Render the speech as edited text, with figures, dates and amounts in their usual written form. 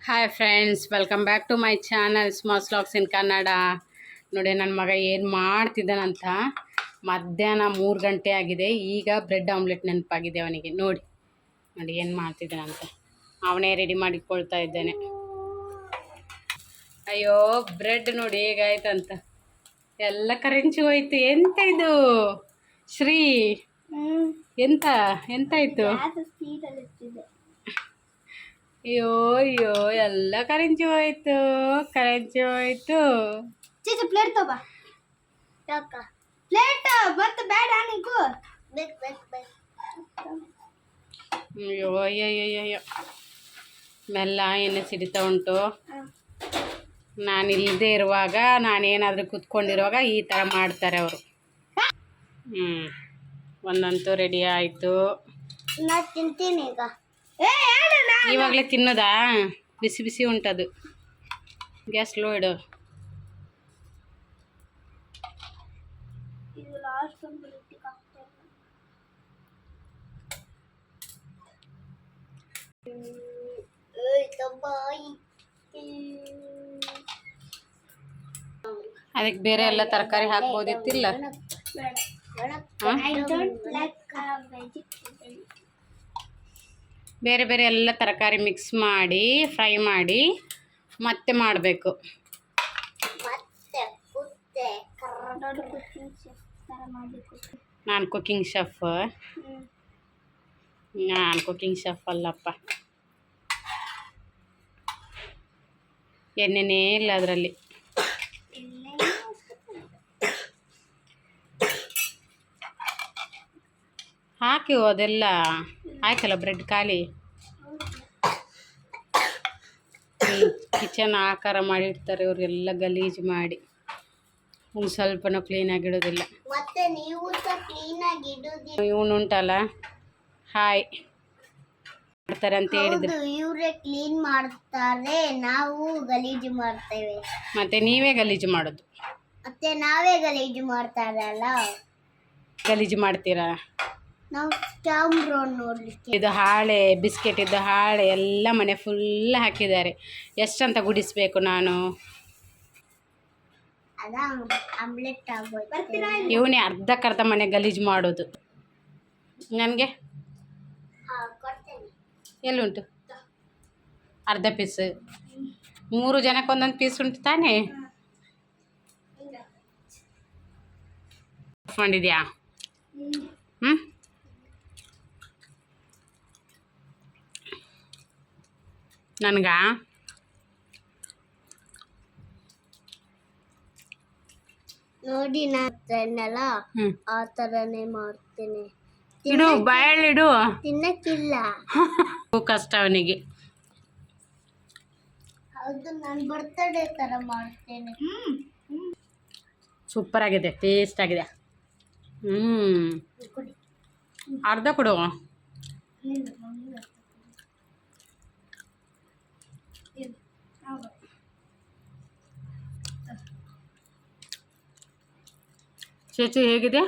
Hi friends, welcome back to my channel small vlogs in Kannada. ನೋಡಿ ನನ್ನ ಮಗ ಏನು ಮಾಡ್ತಿದ್ದಾನಂತ. ಮಧ್ಯಾಹ್ನ 3 ಗಂಟೆ ಆಗಿದೆ. ಈಗ ಬ್ರೆಡ್ ಆಮ್ಲೆಟ್ ನೆನಪಾಗಿದೆ ಅವನಿಗೆ. ನೋಡಿ ಏನು ಮಾಡ್ತಿದ್ದಾನಂತ. ಅವನೇ ರೆಡಿ ಮಾಡಿಕೊಳ್ತಾ ಇದ್ದಾನೆ. ಅಯ್ಯೋ ಬ್ರೆಡ್ ನೋಡಿ ಹೇಗಾಯ್ತಂತ. ಎಲ್ಲ ಕರೆಂಚಿ ಹೋಯ್ತು. ಎಂತ ಇದು ಶ್ರೀ? ಎಂತ ಎಂತಾಯ್ತು? ಅಯ್ಯೋ ಅಯ್ಯೋ ಎಲ್ಲ ಕರೆಂಚಿ ಹೋಯ್ತು. ಪ್ಲೇಟ್ ತಗೋ. ಪ್ಲೇಟ್ ಮತ್ತೆ ಬೇಡ ನಿಗೂ. ಅಯ್ಯೋ ಅಯ್ಯಯ್ಯಯ್ಯೋ ಮೆಲ್ಲ ಎಣ್ಣೆ ಸಿಡಿತಾ ಉಂಟು. ನಾನಿಲ್ಲದೆ ಇರುವಾಗ, ನಾನೇನಾದರೂ ಕೂತ್ಕೊಂಡಿರುವಾಗ ಈ ಥರ ಮಾಡ್ತಾರೆ ಅವರು. ಒಂದಂತೂ ರೆಡಿ ಆಯಿತು. ನಾನು ತಿಂತೀನಿ ಈಗ. ಇವಾಗಲೇ ತಿನ್ನೋದಾ? ಬಿಸಿ ಬಿಸಿ ಉಂಟದು. ಗ್ಯಾಸ್ ಸ್ಲೋ ಇಡು. ಅದಕ್ಕೆ ಬೇರೆ ಎಲ್ಲ ತರಕಾರಿ ಹಾಕ್ಬೋದಿತ್ತಿಲ್ಲ? ಬೇರೆ ಬೇರೆ ಎಲ್ಲ ತರಕಾರಿ ಮಿಕ್ಸ್ ಮಾಡಿ ಫ್ರೈ ಮಾಡಿ ಮತ್ತೆ ಮಾಡಬೇಕು. ನಾನು ಕುಕಿಂಗ್ ಶೆಫ್ ಅಲ್ಲಪ್ಪ. ಎಣ್ಣೆನೇ ಇಲ್ಲ ಅದರಲ್ಲಿ. ಹಾಕಿ ಅದೆಲ್ಲ ಆಯ್ತಲ್ಲ. ಬ್ರೆಡ್ ಖಾಲಿ. ಕಿಚನ್ ಆಕಾರ ಮಾಡಿರ್ತಾರೆ ಇವರೆಲ್ಲ, ಗಲೀಜು ಮಾಡಿ. ಒಂದು ಸ್ವಲ್ಪನೂ ಕ್ಲೀನಾಗಿಡೋದಿಲ್ಲ. ಇವನುಂಟಲ್ಲ, ಹಾಯ್ ಮಾಡ್ತಾರೆ ಅಂತ ಹೇಳಿದ್ರು. ಇವರೇ ಕ್ಲೀನ್ ಮಾಡ್ತಾರೆ, ನಾವು ಗಲೀಜು ಮಾಡ್ತೇವೆ. ಮತ್ತೆ ನೀವೇ ಗಲೀಜು ಮಾಡೋದು. ಮತ್ತೆ ನಾವೇ ಗಲೀಜು ಮಾಡ್ತಾರಲ್ಲ. ಗಲೀಜು ಮಾಡ್ತೀರಾ? ನಾವು ಕ್ಯಾಮ್ರಾ ನೋಡ್ಲಿಕ್ಕೆ. ಇದು ಹಾಳೆ, ಬಿಸ್ಕೆಟ್ ಇದು ಹಾಳೆ ಎಲ್ಲ ಮನೆ ಫುಲ್ ಹಾಕಿದ್ದಾರೆ. ಎಷ್ಟಂತ ಗುಡಿಸ್ಬೇಕು ನಾನು? ಆಮ್ಲೆಟ್ ಆಗೋಯ್ತು. ಇವನೇ ಅರ್ಧಕ್ಕರ್ಧ ಮನೆ ಗಲೀಜು ಮಾಡೋದು. ನನಗೆ ಎಲ್ಲುಂಟು? ಅರ್ಧ ಪೀಸ್. 3 ಜನಕ್ಕೆ ಒಂದೊಂದು ಪೀಸ್ ಉಂಟು ತಾನೇ? ಮಾಡಿದ್ಯಾ? ನನಗ ನೋಡಿ ನಾನಲ್ಲ ಆ ಥರನೇ ಮಾಡ್ತೇನೆ. ಇಡು, ಬಾಯಲ್ಲಿಡು. ತಿನ್ನಕ್ಕಿಲ್ಲ. ಕಷ್ಟ ಅವನಿಗೆ. ಹೌದು, ನಾನು ಬರ್ತಡೇ ಥರ ಮಾಡ್ತೇನೆ. ಸೂಪರ್ ಆಗಿದೆ, ಟೇಸ್ಟ್ ಆಗಿದೆ. ಅರ್ಧ ಕೊಡು. ಚೇಚು ಹೇಗಿದೆ?